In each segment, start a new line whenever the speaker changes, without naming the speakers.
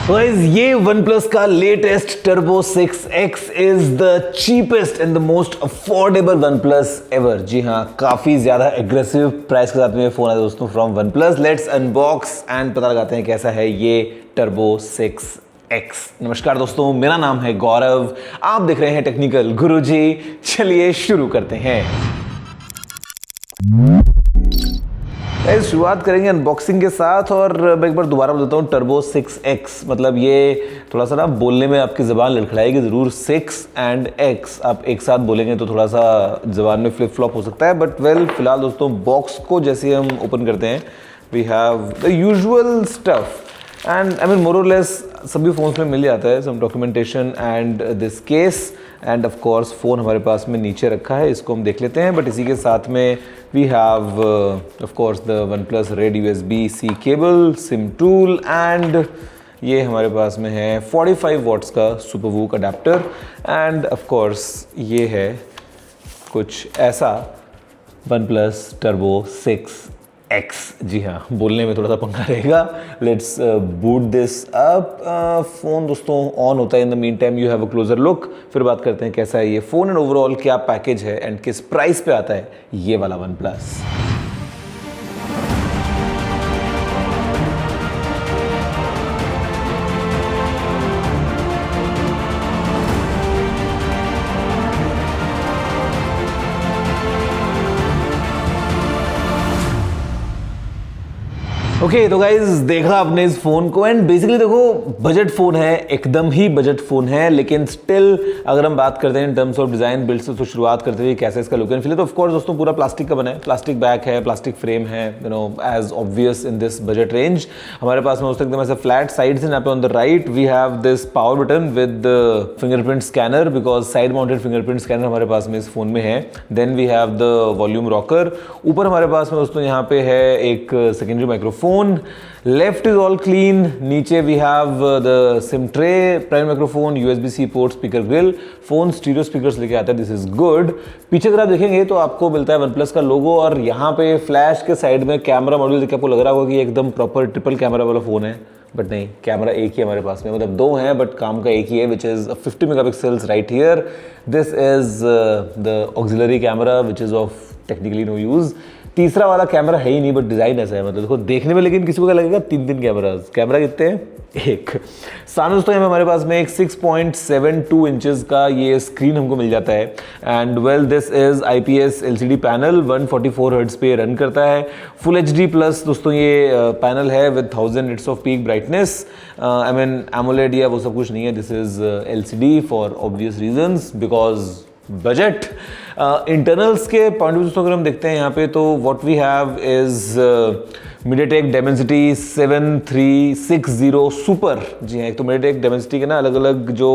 Guys ये OnePlus का latest Turbo 6X is the cheapest and the most affordable OnePlus ever. जी हाँ, काफी ज्यादा एग्रेसिव प्राइस के साथ में फोन आया दोस्तों from OnePlus। Let's unbox and पता लगाते हैं कैसा है ये Turbo 6X। नमस्कार दोस्तों, मेरा नाम है गौरव, आप देख रहे हैं टेक्निकल गुरुजी। चलिए शुरू करते हैं। शुरुआत करेंगे अनबॉक्सिंग के साथ और मैं एक बार दोबारा बताता हूँ Turbo 6X मतलब ये थोड़ा सा ना बोलने में आपकी ज़बान लड़खड़ाएगी ज़रूर। 6 एंड X आप एक साथ बोलेंगे तो थोड़ा सा ज़बान में फ्लिप फ्लॉप हो सकता है, बट वेल फिलहाल दोस्तों बॉक्स को जैसे हम ओपन करते हैं we have the usual stuff and I mean more और लेस सभी फोन्स में मिल जाता है some documentation and this case and of course phone हमारे पास में नीचे रखा है, इसको हम देख लेते हैं। बट इसी के साथ में we have of course the OnePlus Red USB-C cable, SIM tool and ये हमारे पास में है 45 वॉट्स का super VOOC adapter and of course ये है कुछ ऐसा OnePlus Turbo 6X। जी हाँ, बोलने में थोड़ा सा पंगा रहेगा। Let's boot this up. Phone दोस्तों ऑन होता है। In the mean time you have a closure look, फिर बात करते हैं कैसा है ये फ़ोन एंड ओवरऑल क्या पैकेज है एंड किस प्राइस पे आता है ये वाला OnePlus। ओके तो गाइज देखा आपने इस फोन को एंड बेसिकली देखो बजट फोन है, एकदम ही बजट फोन है, लेकिन स्टिल अगर हम बात करते हैं in terms of design build से तो शुरुआत करते हुए कैसा इसका लुक एंड फील है। तो ऑफ कोर्स दोस्तों पूरा प्लास्टिक का बना है, प्लास्टिक बैक है, प्लास्टिक फ्रेम है, you know as obvious in this budget range. हमारे पास में हो सकता है ऐसा फ्लैट साइड से, यहाँ पे on the right we have this power button with fingerprint scanner because side mounted fingerprint scanner हमारे पास में इस फोन में है। Then we have the volume rocker. ऊपर हमारे पास में दोस्तों यहाँ पे है एक secondary microphone. Left is all clean. नीचे we have the SIM tray, primary microphone, USB-C port, speaker grill. Phone stereo speakers लेके आता है, दिस इज गुड। पीछे अगर आप देखेंगे तो आपको मिलता है OnePlus का लोगो और यहाँ पे फ्लैश के साइड में कैमरा मॉड्यूल देखिए आपको लग रहा होगा कि एकदम प्रॉपर ट्रिपल कैमरा वाला फोन है, बट नहीं, कैमरा एक ही हमारे पास में, मतलब दो हैं बट काम का एक ही है, which is 50 megapixels right here. This is the auxiliary camera which is of technically no use. तीसरा वाला कैमरा है ही नहीं बट डिजाइन ऐसा है, मतलब देखो देखने में, लेकिन किसी को क्या लगेगा तीन कैमरास। कैमरा कितने हैं? एक। सामने दोस्तों यहाँ पे हमारे पास में एक 6.72 इंचेस का ये स्क्रीन हमको मिल जाता है and well this is IPS LCD panel, 144 hertz पे रन करता है। फुल HD प्लस दोस्तों ये पैनल है with 1000 nits of peak brightness. I mean AMOLED या वो सब कुछ नहीं है, this is LCD for obvious reasons because budget. Internals के पॉइंट ऑफ व्यू अगर हम देखते हैं यहाँ पे तो what we have is MediaTek Dimensity 7360 super. जी हाँ, एक तो MediaTek Dimensity के ना अलग अलग जो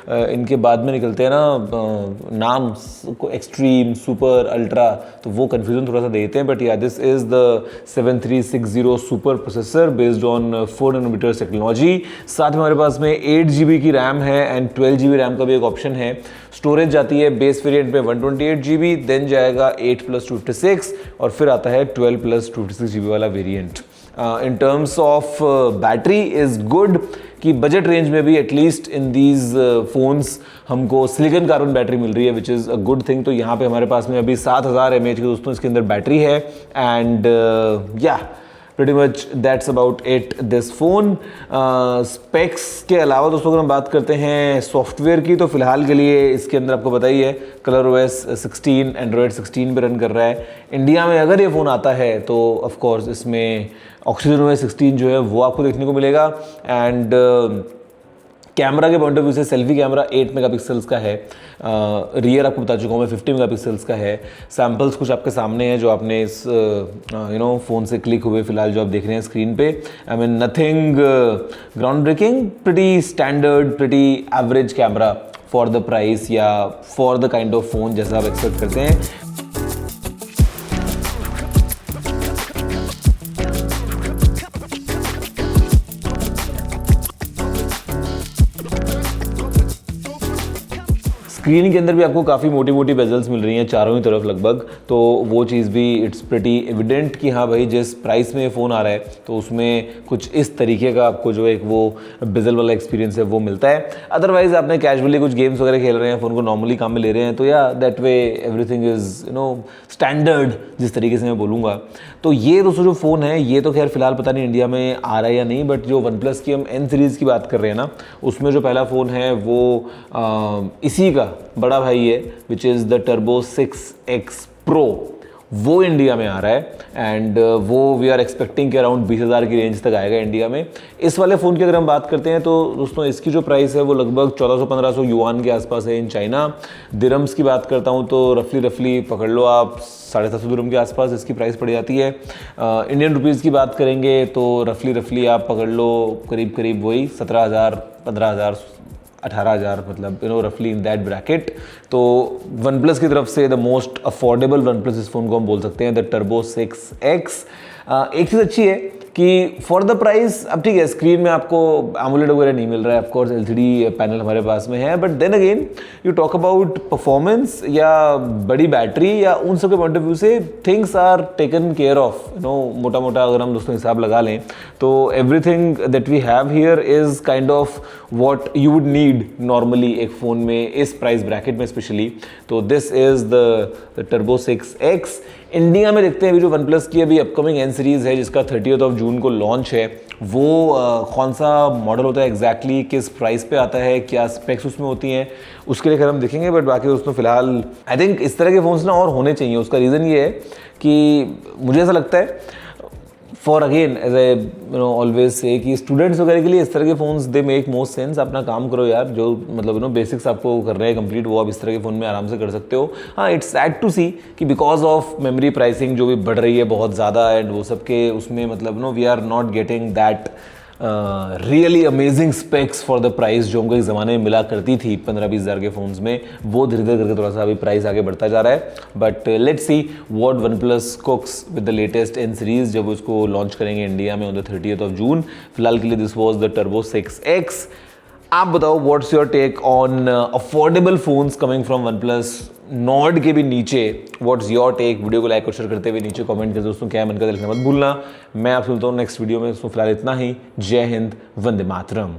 इनके बाद में निकलते हैं ना नाम को, एक्सट्रीम, सुपर, अल्ट्रा, तो वो कन्फ्यूजन थोड़ा सा देते हैं। But yeah this is the 7360 super processor based on 4 nanometres technology. साथ में हमारे पास में 8 GB की रैम है एंड 12 GB रैम का भी एक ऑप्शन है। स्टोरेज जाती है बेस वेरिएंट पे 128 GB, देन जाएगा 8+256 और फिर आता है 12+256 GB वाला variant. In terms of battery is good कि बजट रेंज में भी एटलीस्ट इन दीज फोन्स हमको सिलिकॉन कार्बन बैटरी मिल रही है which is a good thing. तो यहाँ पे हमारे पास में अभी 7000 mAh की दोस्तों इसके अंदर बैटरी है एंड या pretty much that's about it this phone। Specs के अलावा दोस्तों अगर हम बात करते हैं सॉफ्टवेयर की तो फिलहाल के लिए इसके अंदर आपको पता ही है ColorOS 16 Android 16 पे रन कर रहा है। इंडिया में अगर ये फ़ोन आता है तो ऑफ कोर्स इसमें OxygenOS 16 जो है वो आपको देखने को मिलेगा एंड कैमरा के पॉइंट ऑफ व्यू से सेल्फी कैमरा 8 मेगापिक्सल्स का है। रियर आपको बता चुका हूँ मैं 50 मेगापिक्सल्स का है। सैम्पल्स कुछ आपके सामने हैं जो आपने इस फ़ोन से क्लिक हुए फिलहाल जो आप देख रहे हैं स्क्रीन पे। I mean nothing ground breaking, pretty standard, pretty average camera for the price या for the kind of phone जैसा आप एक्सपेक्ट करते हैं। स्क्रीन के अंदर भी आपको काफ़ी मोटी मोटी बेजल्स मिल रही हैं चारों ही तरफ लगभग, तो वो चीज़ भी इट्स प्रिटी एविडेंट कि हाँ भाई जिस प्राइस में ये फ़ोन आ रहा है तो उसमें कुछ इस तरीके का आपको जो एक वो बेजल वाला एक्सपीरियंस है वो मिलता है। अदरवाइज आपने कैजुअली कुछ गेम्स वगैरह खेल रहे हैं, फ़ोन को नॉर्मली काम में ले रहे हैं, तो या that way everything is standard जिस तरीके से मैं बोलूँगा। तो ये दोस्तों जो फ़ोन है ये तो खैर फिलहाल पता नहीं इंडिया में आ रहा है या नहीं, बट जो वन प्लस की हम N सीरीज़ की बात कर रहे हैं ना, उसमें जो पहला फ़ोन है वो इसी का बड़ा भाई है, which is the turbo 6X Pro, वो इंडिया में आ रहा है एंड वो वी आर एक्सपेक्टिंग कि अराउंड 20,000 की रेंज तक आएगा इंडिया में। इस वाले फ़ोन की अगर हम बात करते हैं तो दोस्तों इसकी जो प्राइस है वो लगभग 1400-1500 युआन के आसपास है इन चाइना। दिरम्स की बात करता हूँ तो रफली पकड़ लो आप 750 दिरहम के आसपास इसकी प्राइस पड़ जाती है। इंडियन रुपीज़ की बात करेंगे तो रफली आप पकड़ लो करीब वही 17,000, 15,000, 18,000, मतलब रफली इन दैट ब्रैकेट। तो वन प्लस की तरफ से the most affordable one plus इस फ़ोन को हम बोल सकते हैं, द टर्बो 6X। एक चीज़ अच्छी है कि फॉर द प्राइस, अब ठीक है स्क्रीन में आपको एमोलेड वगैरह नहीं मिल रहा है, ऑफकोर्स एलसीडी पैनल हमारे पास में है, but then again you talk about performance या बड़ी बैटरी या उन सब के पॉइंट ऑफ व्यू से things are taken care of. मोटा अगर हम दोस्तों हिसाब लगा लें तो everything that we have here is kind of what you would need normally एक फ़ोन में इस प्राइस ब्रैकेट में स्पेशली। तो this is the turbo 6X। India में देखते हैं अभी जो वन प्लस की अभी अपकमिंग N सीरीज़ है जिसका 30 जून को लॉन्च है, वो कौन सा मॉडल होता है एग्जैक्टली, किस प्राइस पे आता है, क्या स्पेक्स उसमें होती हैं, उसके लिए खैर हम देखेंगे। बट बाकी दोस्तों फिलहाल आई थिंक इस तरह के फ़ोन्स ना और होने चाहिए। उसका रीज़न ये है कि मुझे ऐसा लगता है for again as I always say कि स्टूडेंट्स वगैरह के लिए इस तरह के phones they make most sense. अपना काम करो यार, जो मतलब बेसिक्स आपको कर रहे हैं कंप्लीट वो आप इस तरह के फ़ोन में आराम से कर सकते हो। हाँ, इट्स सैड टू सी कि बिकॉज ऑफ मेमोरी प्राइसिंग जो भी बढ़ रही है बहुत ज़्यादा एंड वो सब के उसमें मतलब we are not getting that really amazing specs for the price जो हमको एक ज़माने में मिला करती थी 15-20 हज़ार के फ़ोन्स में। वो धीरे धीरे करके थोड़ा सा अभी प्राइस आगे बढ़ता जा रहा है। But let's see what one plus कुक्स with the latest N series जब उसको लॉन्च करेंगे इंडिया में ऑन द 30 जून। फिलहाल के लिए this was the turbo 6X। आप बताओ what's your take on affordable phones coming from OnePlus Nord के भी नीचे। What's your take? वीडियो को लाइक और शेयर करते हुए नीचे कमेंट कर दोस्तों क्या मन करते लिखना मत भूलना। मैं आपसे मिलता हूँ नेक्स्ट वीडियो में। फिलहाल इतना ही। जय हिंद, वंदे मातरम।